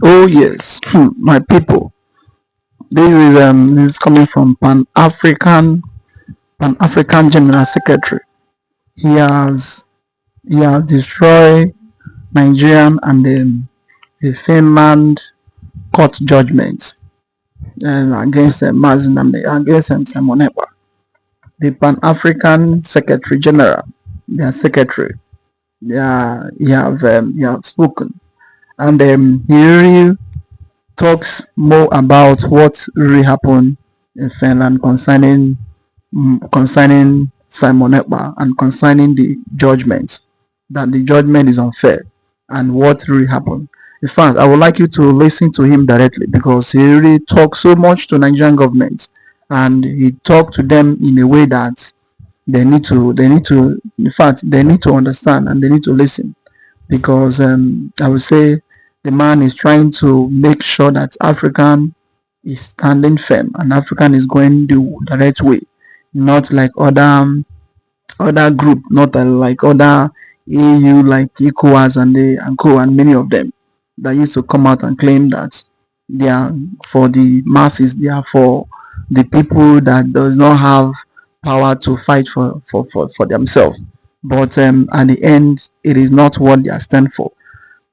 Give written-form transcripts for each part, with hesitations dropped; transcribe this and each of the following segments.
Oh yes, my people. This is coming from Pan African General Secretary. He has he has destroyed Nigerian and the Finland court judgments against against Simon Ekpa. The Pan African Secretary General, their secretary, he have spoken, and he really talks more about what really happened in Finland concerning Simon Ekpa and concerning the judgments, that the judgment is unfair and what really happened. In fact, I would like you to listen to him directly because he really talks so much to Nigerian governments, and he talked to them in a way that in fact they need to understand and they need to listen, because I would say the man is trying to make sure that African is standing firm and African is going the right way, not like other group, not like other EU like ECOWAS and co and many of them that used to come out and claim that they are for the masses, they are for the people that does not have power to fight for themselves. But at the end, it is not what they are stand for.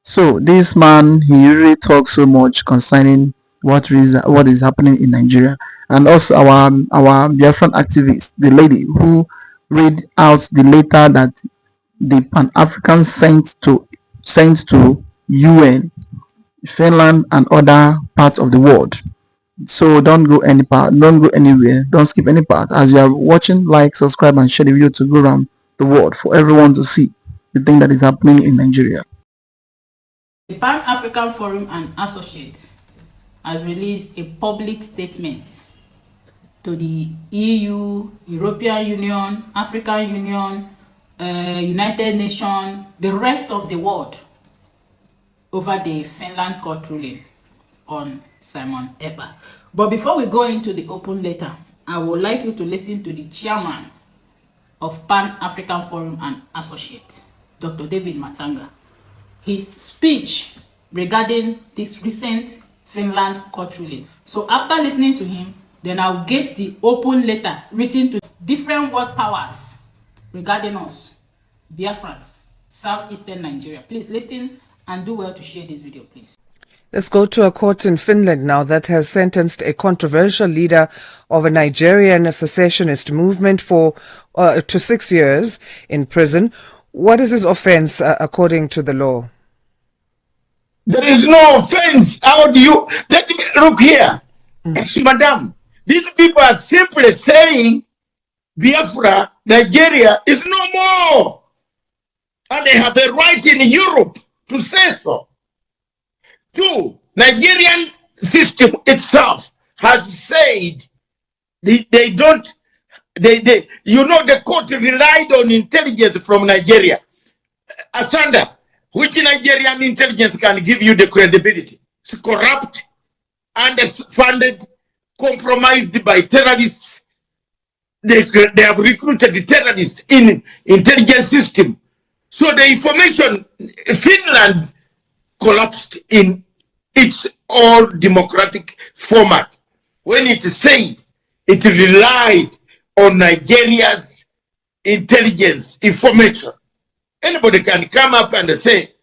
So this man, he really talks so much concerning what is happening in Nigeria, and also our Biafran activist, the lady who read out the letter that the Pan African sent to UN, Finland, and other parts of the world. So don't go any part, don't go anywhere, don't skip any part. As you are watching, like, subscribe, and share the video to go around the world for everyone to see the thing that is happening in Nigeria. The Pan-African Forum and Associates has released a public statement to the EU, European Union, African Union, United Nations, the rest of the world over the Finland court ruling on Simon Ekpa. But before we go into the open letter, I would like you to listen to the chairman of Pan-African Forum and Associates, Dr. David Matanga, his speech regarding this recent Finland court ruling. So after listening to him, then I'll get the open letter written to different world powers regarding us, Biafrans, southeastern Nigeria. Please listen and do well to share this video, please. Let's go to a court in Finland now that has sentenced a controversial leader of a Nigerian secessionist movement to 6 years in prison. What is his offense according to the law? There is no offense. How do you... Let me look here. Madam, these people are simply saying Biafra, Nigeria, is no more. And they have a right in Europe to say so. Two, Nigerian system itself has said they don't... the court relied on intelligence from Nigeria. Asanda, which Nigerian intelligence can give you the credibility? It's corrupt, underfunded, compromised by terrorists. They have recruited the terrorists in intelligence system. So the information, Finland collapsed in its all democratic format. When it said it relied on Nigeria's intelligence information. Anybody can come up and say,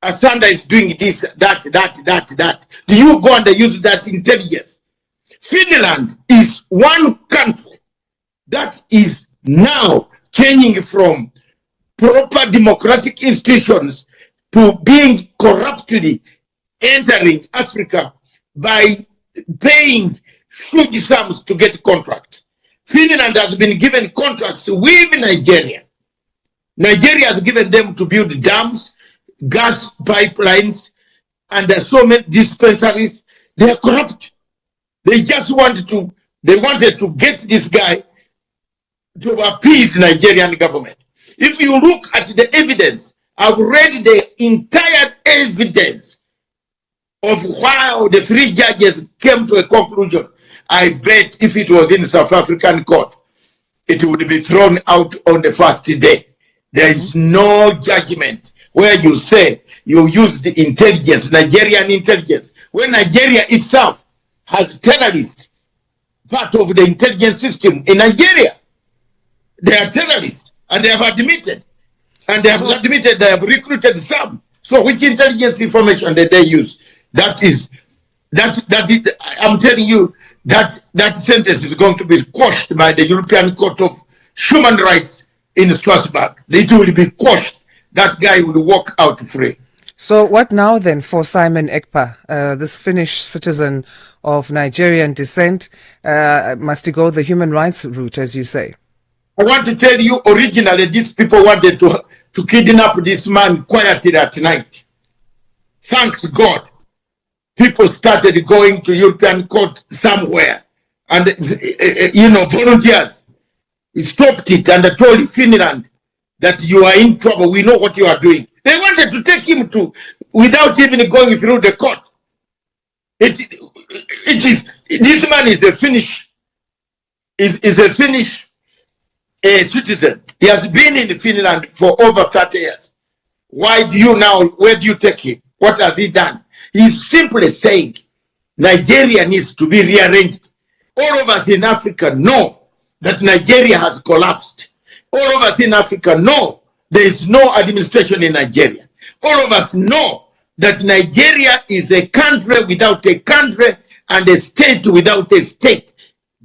Asanda is doing this, that. Do you go and use that intelligence? Finland is one country that is now changing from proper democratic institutions to being corruptly entering Africa by paying huge sums to get contracts. Finland has been given contracts with Nigeria. Nigeria has given them to build dams, gas pipelines, and so many dispensaries. They are corrupt. They just wanted to get this guy to appease the Nigerian government. If you look at the evidence, I've read the entire evidence of how the three judges came to a conclusion. I bet if it was in South African court, it would be thrown out on the first day. There is no judgment where you say you use the intelligence, Nigerian intelligence, when Nigeria itself has terrorists, part of the intelligence system in Nigeria. They are terrorists, and they have admitted. And they have admitted they have recruited some. So which intelligence information did they use? I'm telling you, that sentence is going to be quashed by the European Court of Human Rights in Strasbourg. It will be quashed. That guy will walk out free. So what now then for Simon Ekpa, this Finnish citizen of Nigerian descent? Must he go the human rights route, as you say? I want to tell you, originally, these people wanted to kidnap this man quietly at night. Thanks God. People started going to European court somewhere. And, volunteers stopped it and told Finland that you are in trouble. We know what you are doing. They wanted to take him to, without even going through the court. This man is a Finnish, citizen. He has been in Finland for over 30 years. Where do you take him? What has he done? He's simply saying Nigeria needs to be rearranged. All of us in Africa know that Nigeria has collapsed. All of us in Africa know there is no administration in Nigeria. All of us know that Nigeria is a country without a country and a state without a state.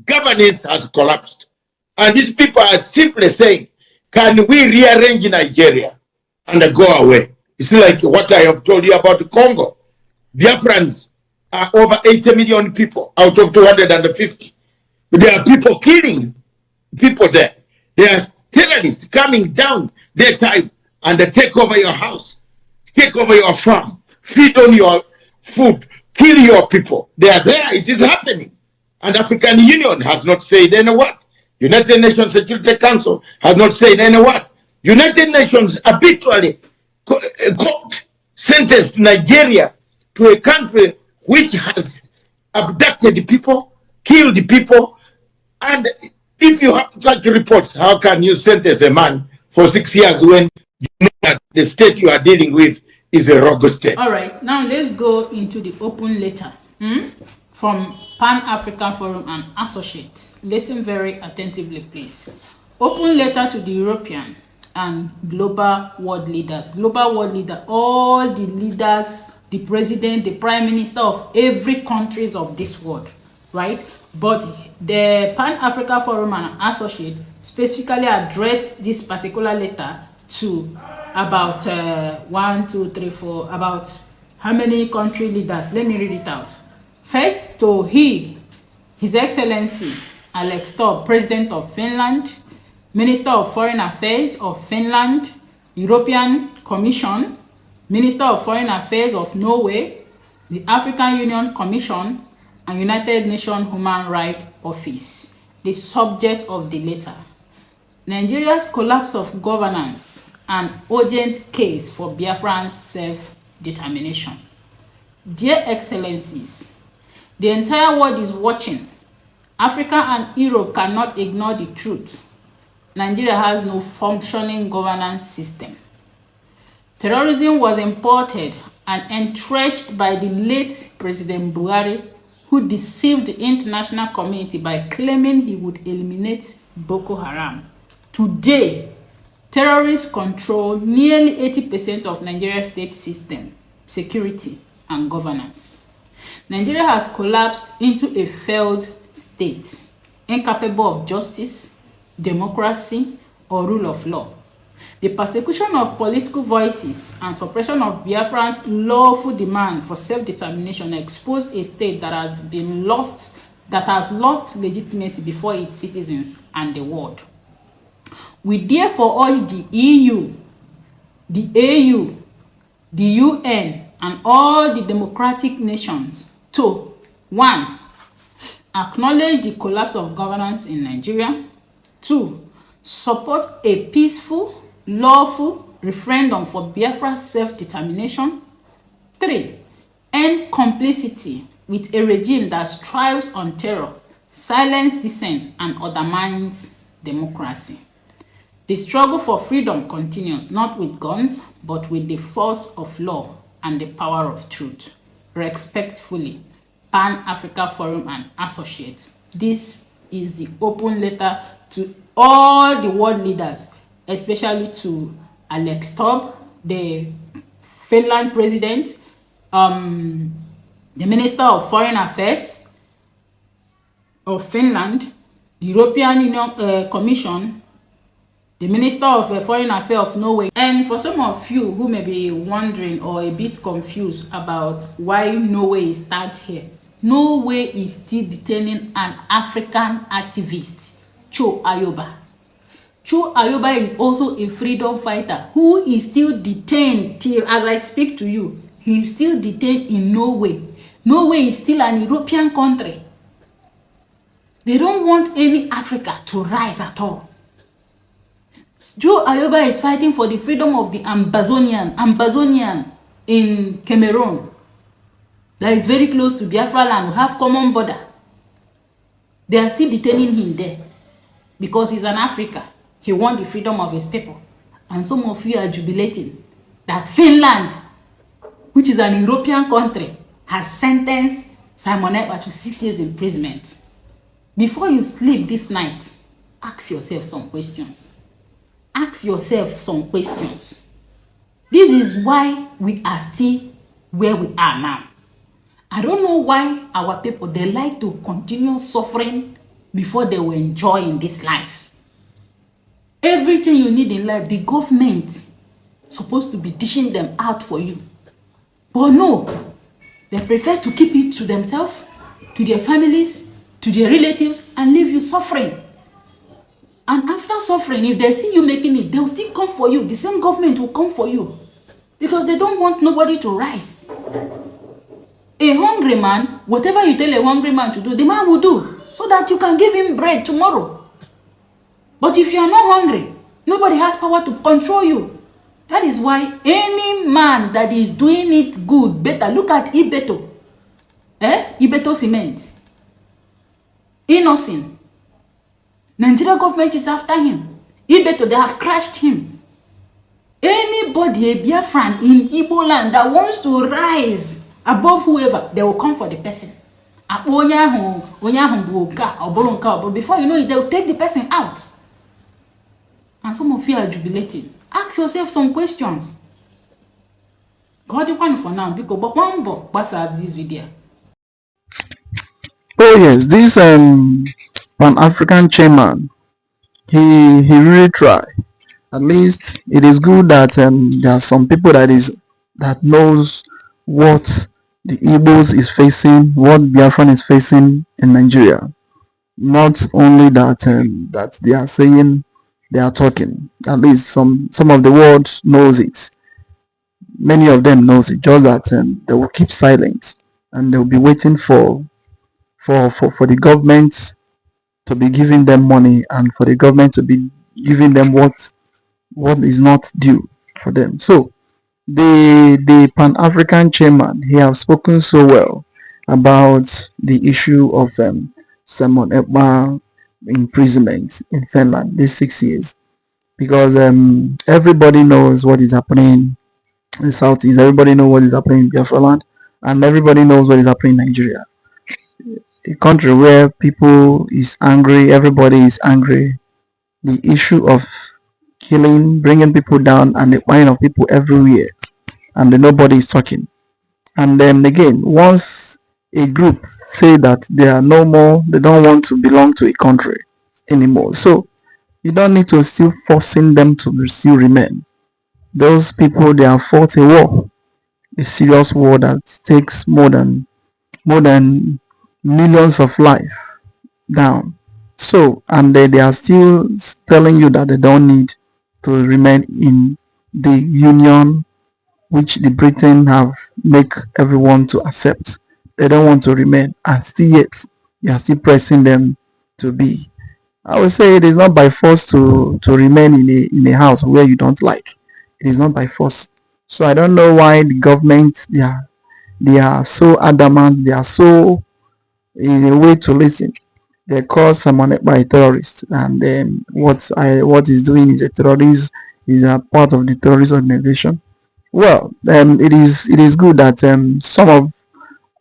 Governance has collapsed. And these people are simply saying, can we rearrange Nigeria and go away? It's like what I have told you about Congo. Biafrans are over 80 million people out of 250. There are people killing people there. There are terrorists coming down daytime and they take over your house, take over your farm, feed on your food, kill your people. They are there. It is happening. And African Union has not said any word. United Nations Security Council has not said any word. United Nations habitually sentenced Nigeria to a country which has abducted people, killed people, and if you have such reports, how can you sentence a man for 6 years when you know that the state you are dealing with is a rogue state? All right, now let's go into the open letter from Pan-African Forum and Associates. Listen very attentively, please. Open letter to the European and global world leaders. Global world leader, all the leaders, the president, the prime minister of every countries of this world, right? But the Pan-African Forum and Associate specifically addressed this particular letter to about about how many country leaders? Let me read it out. First, to His Excellency Alex Stubb, President of Finland, Minister of Foreign Affairs of Finland, European Commission, Minister of Foreign Affairs of Norway, the African Union Commission, and United Nations Human Rights Office. The subject of the letter: Nigeria's collapse of governance and urgent case for Biafran self-determination. Dear Excellencies, the entire world is watching. Africa and Europe cannot ignore the truth. Nigeria has no functioning governance system. Terrorism was imported and entrenched by the late President Buhari, who deceived the international community by claiming he would eliminate Boko Haram. Today, terrorists control nearly 80% of Nigeria's state system, security, and governance. Nigeria has collapsed into a failed state, incapable of justice, democracy, or rule of law. The persecution of political voices and suppression of Biafran's lawful demand for self-determination expose a state that has lost legitimacy before its citizens and the world. We therefore urge the EU, the AU, the UN, and all the democratic nations to 1. Acknowledge the collapse of governance in Nigeria. 2. Support a peaceful, lawful referendum for Biafra self-determination. 3. End complicity with a regime that strives on terror, silence dissent, and undermines democracy. The struggle for freedom continues, not with guns, but with the force of law and the power of truth. Respectfully, Pan-Africa Forum and Associates. This is the open letter to all the world leaders, especially to Alex Stubb, the Finland president, the Minister of Foreign Affairs of Finland, the European Union Commission, the Minister of Foreign Affairs of Norway. And for some of you who may be wondering or a bit confused about why Norway is stand here, Norway is still detaining an African activist, Cho Ayoba. Cho Ayoba is also a freedom fighter who is still detained till as I speak to you. He is still detained in Norway. Norway is still an European country. They don't want any Africa to rise at all. Joe Ayoba is fighting for the freedom of the Ambazonian in Cameroon. That is very close to Biafra land. We have common border. They are still detaining him there because he's an African. He wants the freedom of his people. And some of you are jubilating that Finland, which is an European country, has sentenced Simon Ekpa to 6 years imprisonment. Before you sleep this night, ask yourself some questions. Ask yourself some questions. This is why we are still where we are now. I don't know why our people, they like to continue suffering before they will enjoy in this life. Everything you need in life, the government supposed to be dishing them out for you. But no, they prefer to keep it to themselves, to their families, to their relatives, and leave you suffering. And after suffering, if they see you making it, they'll still come for you. The same government will come for you. Because they don't want nobody to rise. A hungry man, whatever you tell a hungry man to do, the man will do. So that you can give him bread tomorrow. But if you are not hungry, nobody has power to control you. That is why any man that is doing it good, better. Look at Ibeto. Ibeto Cement. Innocent. Nigeria government is after him. Ibeto, they have crushed him. Anybody, a Biafran in Igbo land that wants to rise above whoever, they will come for the person. Before you know it, they will take the person out. And some of you are jubilating. Ask yourself some questions. God, you want for now because but one book this video. Oh yes, this Pan-African chairman, he really tried. At least it is good that there are some people that knows what the Igbos is facing, what Biafran is facing in Nigeria. Not only that that they are saying, they are talking. At least some of the world knows it. Many of them knows it. Just that they will keep silent and they will be waiting for the government to be giving them money and for the government to be giving them what is not due for them. So the Pan-African chairman, he has spoken so well about the issue of Simon Ekpa imprisonment in Finland, these 6 years, because everybody knows what is happening in the Southeast, everybody knows what is happening in Biafra land, and everybody knows what is happening in Nigeria. A country where people is angry, everybody is angry. The issue of killing, bringing people down, and the buying of people everywhere, and nobody is talking. And then again, once a group say that they are no more, they don't want to belong to a country anymore. So you don't need to still forcing them to still remain. Those people, they have fought a war, a serious war that takes more than millions of life down. So, and they are still telling you that they don't need to remain in the union which the Britain have make everyone to accept. They don't want to remain, and still yet you are still pressing them to be. I would say it is not by force to remain in a house where you don't like. It is not by force. So I don't know why the government, they are so adamant, they are so in a way to listen. They call someone by a terrorist, and what he's doing is a terrorist, is a part of the terrorist organization. Well, it is good that some of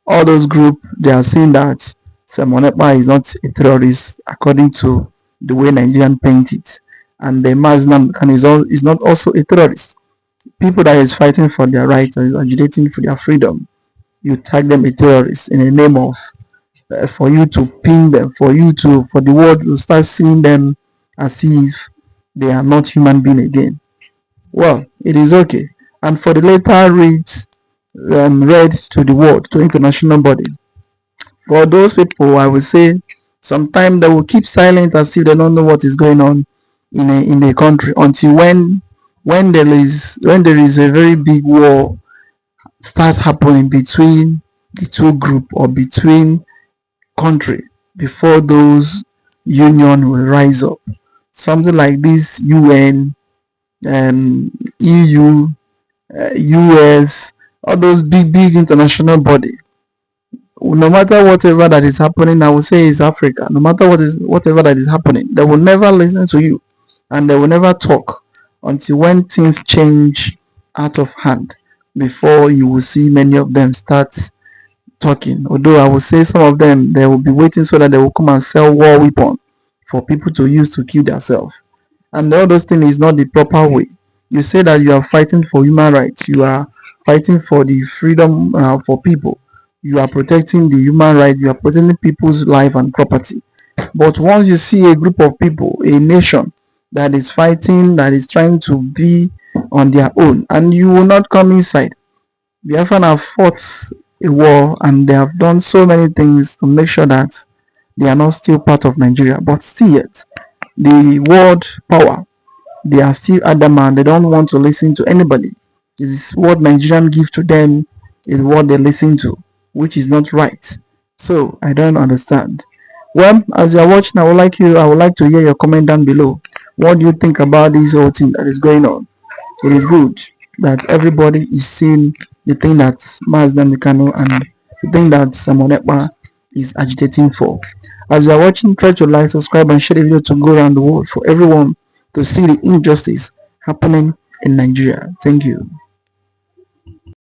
all those groups, they are saying that Simon Ekpa is not a terrorist according to the way Nigerian paint it, and the Maznan Khan is not also a terrorist. People that is fighting for their rights and agitating for their freedom, you tag them a terrorist in the name of for you to pin them, for the world to start seeing them as if they are not human being again. Well, it is okay. And for the later read to the world, to international body, for those people, I would say sometimes they will keep silent as if they don't know what is going on in a country until when there is a very big war start happening between the two group or between country before those union will rise up. Something like this UN, EU, US, all those big international body. No matter whatever that is happening, I will say is Africa. No matter whatever that is happening, they will never listen to you, and they will never talk until when things change out of hand. Before you will see many of them start talking. Although I will say some of them they will be waiting so that they will come and sell war weapon for people to use to kill themselves. And all those things is not the proper way. You say that you are fighting for human rights, you are fighting for the freedom for people, you are protecting the human right, you are protecting people's life and property. But once you see a group of people, a nation that is fighting, that is trying to be on their own, and you will not come inside. Biafra have fought a war and they have done so many things to make sure that they are not still part of Nigeria, but still yet the world power, they are still adamant. They don't want to listen to anybody. This is what Nigerian give to them is what they listen to, which is not right. So I don't understand. Well, as you're watching, I would like to hear your comment down below. What do you think about this whole thing that is going on? It is good that everybody is seeing the thing that Mazda Mikano and the thing that Simon Ekpa is agitating for. As you are watching, try to like, subscribe, and share the video to go around the world for everyone to see the injustice happening in Nigeria. Thank you.